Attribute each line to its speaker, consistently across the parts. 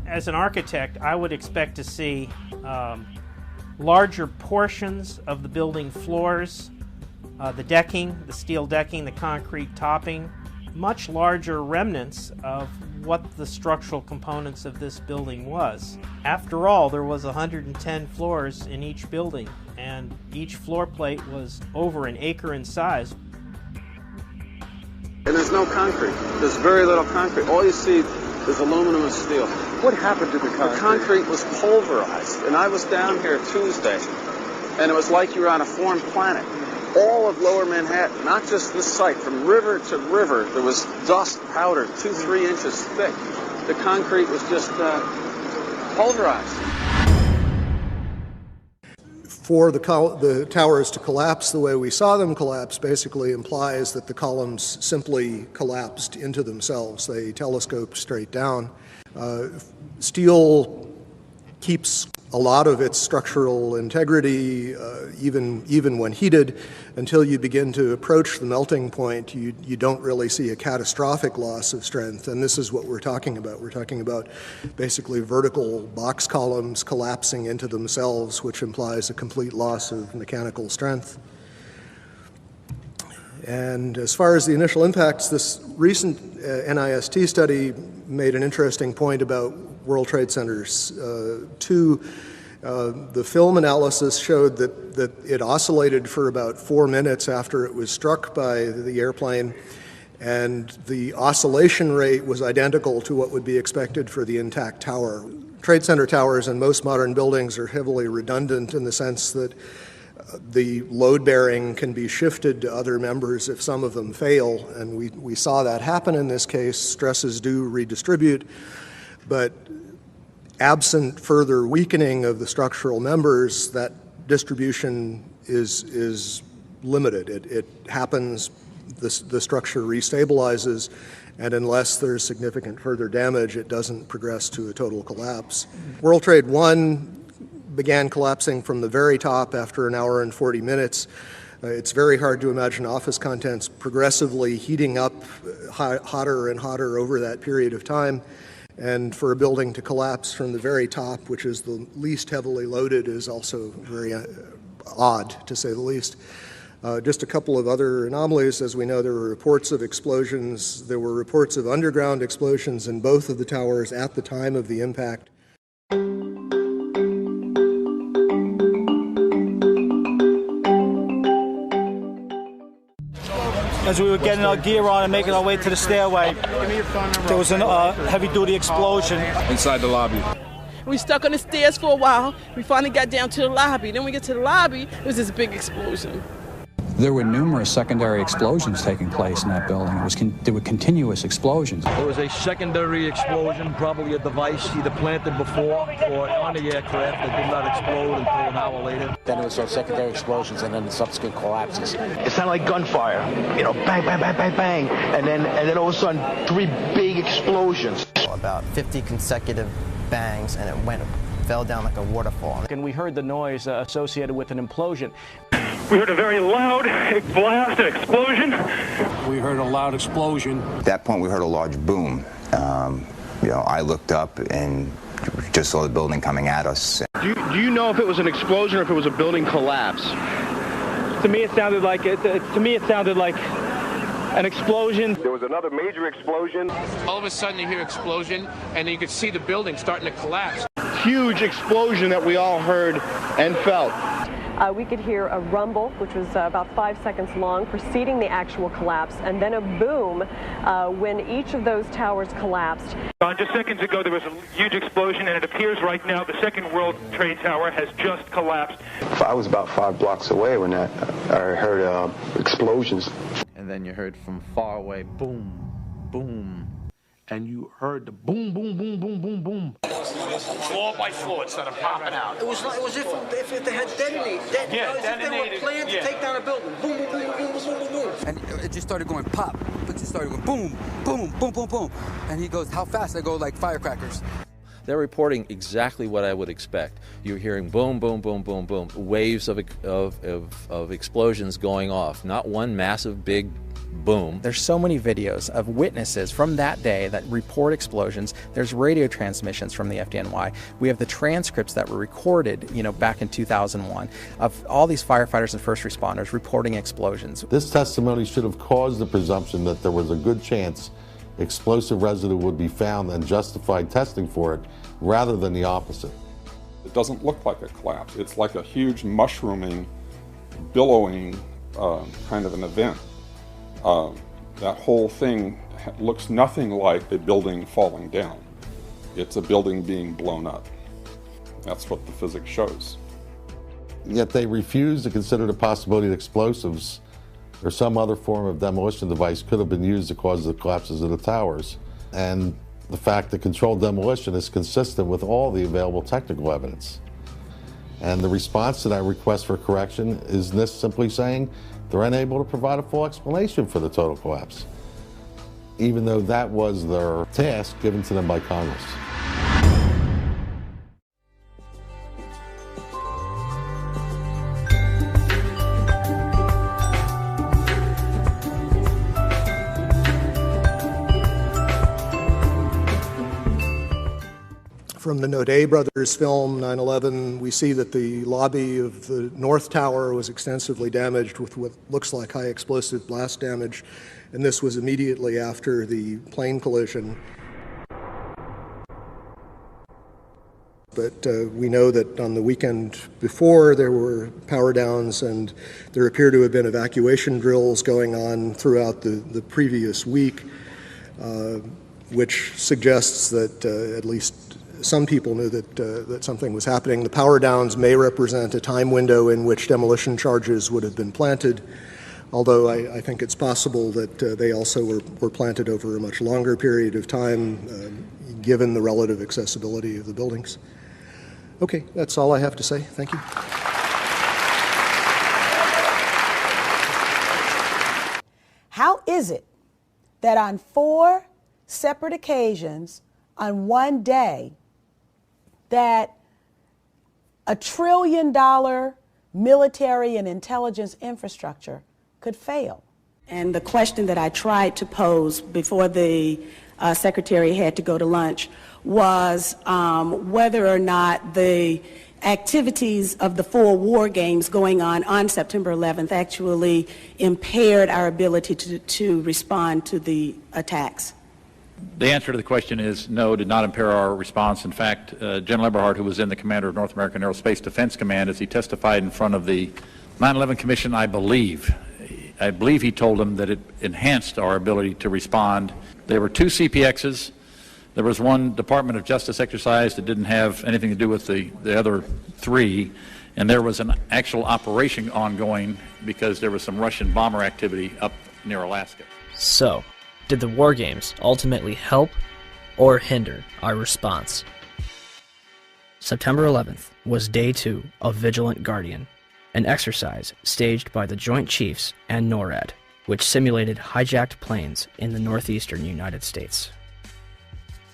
Speaker 1: as an architect, I would expect to see larger portions of the building floors, the decking, the steel decking, the concrete topping, much larger remnants of what the structural components of this building was. After all, there was 110 floors in each building, and each floor plate was over an acre in size.
Speaker 2: And there's no concrete. There's very little concrete. All you see is aluminum and steel.
Speaker 3: What happened to the concrete?
Speaker 2: The concrete was pulverized. And I was down here Tuesday, and it was like you were on a foreign planet. All of Lower Manhattan, not just this site, from river to river, there was dust powder 2-3 inches thick. The concrete was just pulverized.
Speaker 4: For the towers to collapse the way we saw them collapse basically implies that the columns simply collapsed into themselves. They telescoped straight down. Steel keeps a lot of its structural integrity, even when heated, until you begin to approach the melting point. You don't really see a catastrophic loss of strength, and this is what we're talking about. We're talking about basically vertical box columns collapsing into themselves, which implies a complete loss of mechanical strength. And as far as the initial impacts, this recent NIST study made an interesting point about World Trade Centers. The film analysis showed that it oscillated for about 4 minutes after it was struck by the airplane, and the oscillation rate was identical to what would be expected for the intact tower. Trade Center towers in most modern buildings are heavily redundant in the sense that the load bearing can be shifted to other members if some of them fail, and we saw that happen in this case. Stresses do redistribute, but absent further weakening of the structural members, that distribution is limited. It happens, the structure restabilizes, and unless there's significant further damage, it doesn't progress to a total collapse. World Trade 1 began collapsing from the very top after an hour and 40 minutes. It's very hard to imagine office contents progressively heating up hotter and hotter over that period of time. And for a building to collapse from the very top, which is the least heavily loaded, is also very odd, to say the least. Just a couple of other anomalies. As we know, there were reports of explosions. There were reports of underground explosions in both of the towers at the time of the impact.
Speaker 5: As we were getting our gear on and making our way to the stairway, there was a heavy-duty explosion
Speaker 6: inside the lobby.
Speaker 7: We stuck on the stairs for a while. We finally got down to the lobby. Then we get to the lobby, it was this big explosion.
Speaker 8: There were numerous secondary explosions taking place in that building. There were continuous explosions.
Speaker 9: There was a secondary explosion, probably a device either planted before or on the aircraft that did not explode until an hour later.
Speaker 10: Then there was some secondary explosions and then the subsequent collapses.
Speaker 11: It sounded like gunfire, bang, bang, bang, bang, bang, and then all of a sudden 3 big explosions.
Speaker 12: About 50 consecutive bangs, and it fell down like a waterfall.
Speaker 13: And we heard the noise associated with an implosion.
Speaker 14: We heard a very loud blast, an explosion.
Speaker 6: We heard a loud explosion.
Speaker 15: At that point, we heard a large boom. I looked up and just saw the building coming at us.
Speaker 16: Do you know if it was an explosion or if it was a building collapse?
Speaker 14: To me, it sounded like an explosion.
Speaker 17: There was another major explosion.
Speaker 18: All of a sudden, you hear explosion, and you could see the building starting to collapse.
Speaker 16: Huge explosion that we all heard and felt.
Speaker 19: We could hear a rumble, which was about 5 seconds long, preceding the actual collapse, and then a boom when each of those towers collapsed.
Speaker 14: Just seconds ago, there was a huge explosion, and it appears right now the second World Trade Tower has just collapsed.
Speaker 3: I was about 5 blocks away when I heard explosions.
Speaker 20: And then you heard from far away, boom, boom. And you heard the boom, boom, boom, boom, boom, boom.
Speaker 18: Floor by floor, it started popping out.
Speaker 2: It was if they had detonated. They were planned to take down a building. Boom, boom, boom, boom, boom, boom, boom.
Speaker 3: And it just started going pop. It just started going boom, boom, boom, boom, boom. And he goes, how fast? I go like firecrackers.
Speaker 6: They're reporting exactly what I would expect. You're hearing boom, boom, boom, boom, boom, waves of explosions going off. Not one massive big boom.
Speaker 21: There's so many videos of witnesses from that day that report explosions. There's radio transmissions from the FDNY. We have the transcripts that were recorded, back in 2001 of all these firefighters and first responders reporting explosions.
Speaker 22: This testimony should have caused the presumption that there was a good chance explosive residue would be found and justified testing for it, rather than the opposite.
Speaker 23: It doesn't look like a collapse. It's like a huge mushrooming, billowing kind of an event. That whole thing looks nothing like a building falling down. It's a building being blown up. That's what the physics shows.
Speaker 22: Yet they refuse to consider the possibility that explosives or some other form of demolition device could have been used to cause the collapses of the towers. And the fact that controlled demolition is consistent with all the available technical evidence. And the response to that request for correction is NIST simply saying they're unable to provide a full explanation for the total collapse, even though that was their task given to them by Congress.
Speaker 4: From the Naudet brothers film, 9/11, we see that the lobby of the North Tower was extensively damaged with what looks like high explosive blast damage, and this was immediately after the plane collision. But we know that on the weekend before, there were power downs, and there appear to have been evacuation drills going on throughout the previous week, which suggests that at least some people knew that something was happening. The power downs may represent a time window in which demolition charges would have been planted, although I think it's possible that they also were planted over a much longer period of time, given the relative accessibility of the buildings. Okay, that's all I have to say. Thank you.
Speaker 24: How is it that on 4 separate occasions on one day that $1 trillion military and intelligence infrastructure could fail?
Speaker 25: And the question that I tried to pose before the secretary had to go to lunch was whether or not the activities of the 4 war games going on September 11th actually impaired our ability to respond to the attacks.
Speaker 26: The answer to the question is no, did not impair our response. In fact, General Eberhart, who was then the commander of North American Aerospace Defense Command, as he testified in front of the 9/11 Commission, I believe he told them that it enhanced our ability to respond. There were 2 CPXs. There was 1 Department of Justice exercise that didn't have anything to do with the other 3. And there was an actual operation ongoing because there was some Russian bomber activity up near Alaska.
Speaker 27: So, did the war games ultimately help or hinder our response? September 11th was day 2 of Vigilant Guardian, an exercise staged by the Joint Chiefs and NORAD, which simulated hijacked planes in the northeastern United States.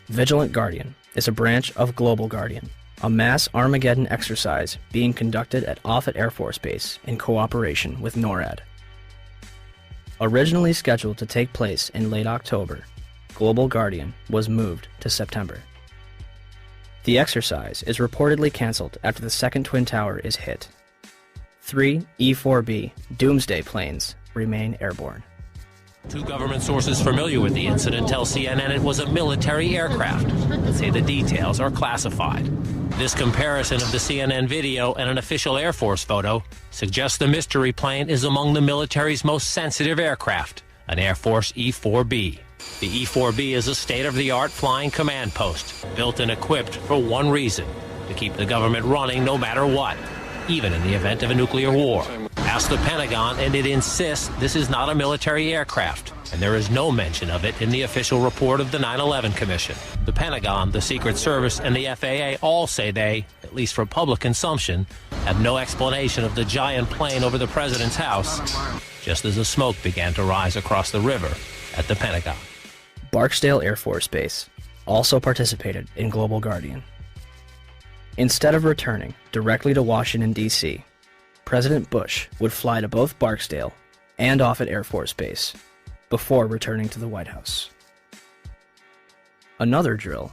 Speaker 27: Vigilant Guardian is a branch of Global Guardian, a mass Armageddon exercise being conducted at Offutt Air Force Base in cooperation with NORAD. Originally scheduled to take place in late October, Global Guardian was moved to September. The exercise is reportedly canceled after the second Twin Tower is hit. 3 E-4B Doomsday planes remain airborne.
Speaker 28: 2 government sources familiar with the incident tell CNN it was a military aircraft, but say the details are classified. This comparison of the CNN video and an official Air Force photo suggests the mystery plane is among the military's most sensitive aircraft, an Air Force E-4B. The E-4B is a state-of-the-art flying command post, built and equipped for one reason: to keep the government running no matter what, even in the event of a nuclear war. Ask the Pentagon, and it insists this is not a military aircraft, and there is no mention of it in the official report of the 9/11 Commission. The Pentagon, the Secret Service, and the FAA all say they, at least for public consumption, have no explanation of the giant plane over the president's house, just as the smoke began to rise across the river at the Pentagon.
Speaker 27: Barksdale Air Force Base also participated in Global Guardian. Instead of returning directly to Washington, D.C., President Bush would fly to both Barksdale and Offutt Air Force Base before returning to the White House. Another drill,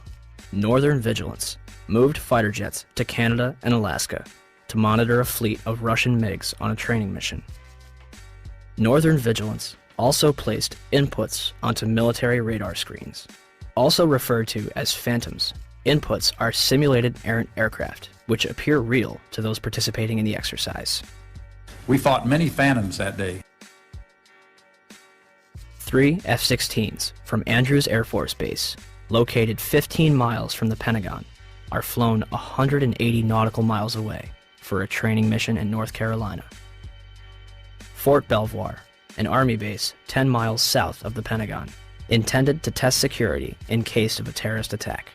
Speaker 27: Northern Vigilance, moved fighter jets to Canada and Alaska to monitor a fleet of Russian MiGs on a training mission. Northern Vigilance also placed inputs onto military radar screens. Also referred to as phantoms, inputs are simulated errant aircraft, which appear real to those participating in the exercise.
Speaker 26: We fought many phantoms that day.
Speaker 27: 3 F-16s from Andrews Air Force Base, located 15 miles from the Pentagon, are flown 180 nautical miles away for a training mission in North Carolina. Fort Belvoir, an Army base 10 miles south of the Pentagon, intended to test security in case of a terrorist attack.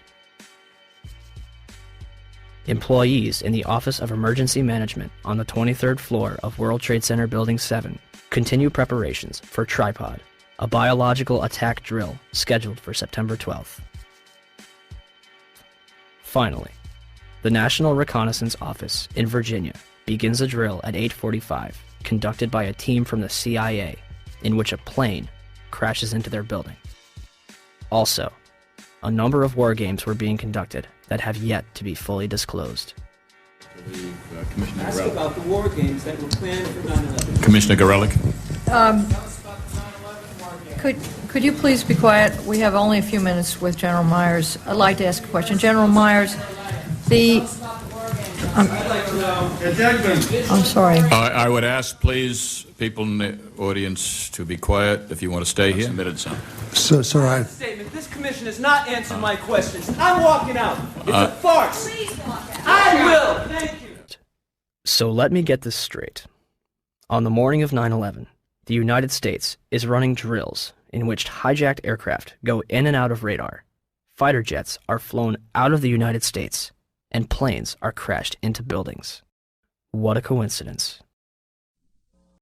Speaker 27: Employees in the Office of Emergency Management on the 23rd floor of World Trade Center Building 7 continue preparations for Tripod, a biological attack drill scheduled for September 12th. Finally, the National Reconnaissance Office in Virginia begins a drill at 8:45, conducted by a team from the CIA, in which a plane crashes into their building. Also, a number of war games were being conducted that have yet to be fully disclosed.
Speaker 1: Ask about the war games that were planned for 9/11.
Speaker 26: Commissioner Gorelick.
Speaker 5: Could you please be quiet? We have only a few minutes with General Myers. I'd like to ask a question. General Myers, I'm sorry.
Speaker 26: I would ask, please, people in the audience to be quiet if you want to stay here.
Speaker 1: Statement. This commission has not answered my questions. I'm walking out. It's a farce. I will. Thank you.
Speaker 27: So let me get this straight. On the morning of 9/11, the United States is running drills in which hijacked aircraft go in and out of radar. Fighter jets are flown out of the United States, and planes are crashed into buildings. What a coincidence.